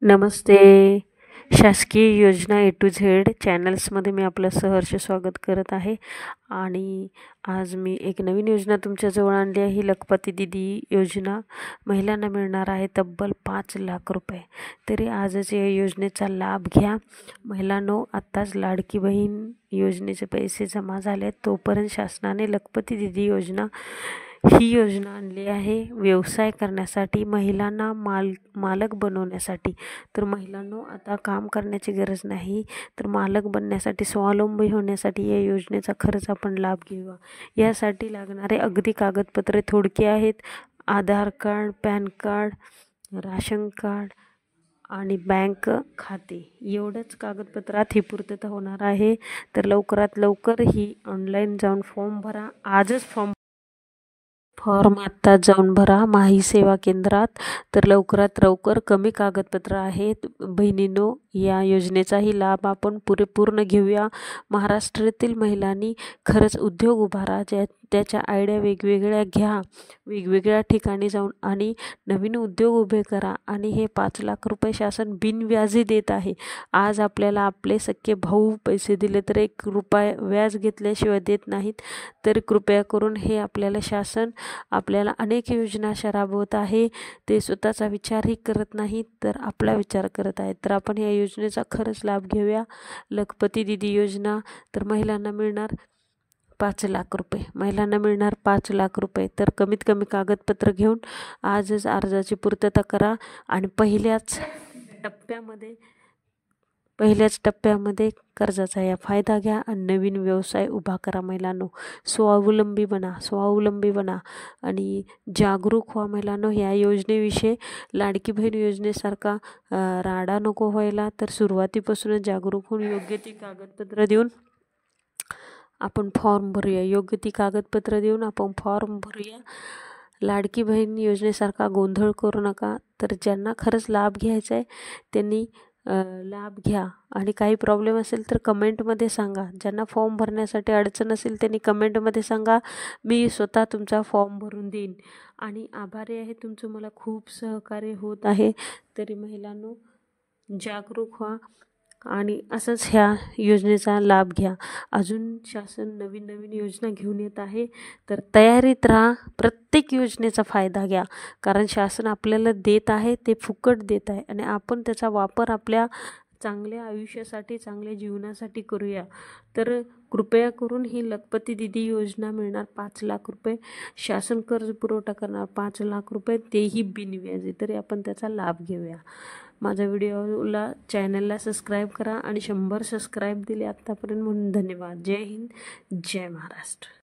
नमस्ते. शासकीय योजना ए to Z चॅनल्समध्ये मी आपलं सहर्ष स्वागत करत आहे. आणि आज मी एक नवीन योजना तुमच्याजवळ आणली आहे. ही लखपती दीदी योजना महिलांना मिळणार आहे तब्बल 5 लाख रुपये. तरी आजच या योजनेचा लाभ घ्या. महिलांनो, आत्ताच लाडकी बहीण योजनेचे पैसे जमा झाले आहेत. तोपर्यंत शासनाने लखपती दीदी योजना ही योजना आणली आहे व्यवसाय करण्यासाठी, महिलांना मालक बनवण्यासाठी. तर महिलांनो, आता काम करण्याची गरज नाही, तर मालक बनण्यासाठी, स्वावलंबी होण्यासाठी या योजनेचा खरंच आपण लाभ घेऊया. यासाठी लागणारे अगदी कागदपत्रे थोडकी आहेत. Aadhaar card, PAN card, ration card आणि बँक खाते, एवढंच कागदपत्रात ही पूर्तता होणार आहे. तर लवकरात लवकर ही ऑनलाईन जाऊन फॉर्म भरा. आजच फॉर्म आत्ता जाऊन भरा माही सेवा केंद्रात. तर लवकरात लवकर कमी कागदपत्र आहेत. बहिणींनो, या योजनेचाही लाभ आपण पूर्ण घेऊया. महाराष्ट्रातील महिलांनी खरंच उद्योग उभारा. त्याच्या आयडिया वेगवेगळ्या घ्या, वेगवेगळ्या ठिकाणी जाऊन आणि नवीन उद्योग उभे करा. आणि हे 5 लाख रुपये शासन बिनव्याजी देत आहे. आज आपल्याला आपले सख्खे भाऊ पैसे दिले तर 1 रुपया व्याज घेतल्याशिवाय देत नाहीत. तर कृपया करून हे आपल्याला शासन आपल्याला अनेक योजना अशा राबवत आहे. ते स्वतःचा विचारही करत नाहीत, तर आपला विचार करत आहेत. तर आपण या योजनेचा खरंच लाभ घेऊया. लखपती दीदी योजना. तर महिलांना मिळणार 5 लाख रुपये. महिलांना मिळणार 5 लाख रुपये. तर कमीत कमी कागदपत्र घेऊन आजच अर्जाची पूर्तता करा आणि पहिल्याच टप्प्यामध्ये कर्जाचा या फायदा घ्या आणि नवीन व्यवसाय उभा करा. महिलांनो, स्वावलंबी बना आणि जागरूक व्हा. महिलांनो, या योजनेविषयी लाडकी बहीण योजनेसारखा राडा नको व्हायला. तर सुरुवातीपासूनच जागरूक होऊन योग्य ती कागदपत्र देऊन आपण फॉर्म भरूया. लाडकी बहीण योजनेसारखा गोंधळ करू नका. तर ज्यांना खरंच लाभ घ्यायचा आहे त्यांनी लाभ घ्या. आणि काही प्रॉब्लेम असेल तर कमेंटमध्ये सांगा. ज्यांना फॉर्म भरण्यासाठी अडचण असेल त्यांनी कमेंटमध्ये सांगा. मी स्वतः तुमचा फॉर्म भरून देईन. आणि आभारी आहे तुमचं, मला खूप सहकार्य होत आहे. तरी महिलांनो, जागरूक व्हा आणि असंच ह्या योजनेचा लाभ घ्या. अजून शासन नवीन नवीन योजना घेऊन येत आहे. तर तयारीत राहा. प्रत्येक योजनेचा फायदा घ्या. कारण शासन आपल्याला देत आहे ते फुकट देत आहे आणि आपण त्याचा वापर आपल्या चांगल्या आयुष्यासाठी, चांगल्या जीवनासाठी करूया. तर कृपया करून ही लखपती दीदी योजना मिळणार 5 लाख रुपये. शासन कर्ज पुरवठा करणार 5 लाख रुपये, तेही बिनव्याजी. तरी आपण त्याचा लाभ घेऊया. माझ्या व्हिडिओला, चॅनलला सबस्क्राईब करा आणि 100 सबस्क्राईब दिले आत्तापर्यंत म्हणून धन्यवाद. जय हिंद, जय महाराष्ट्र.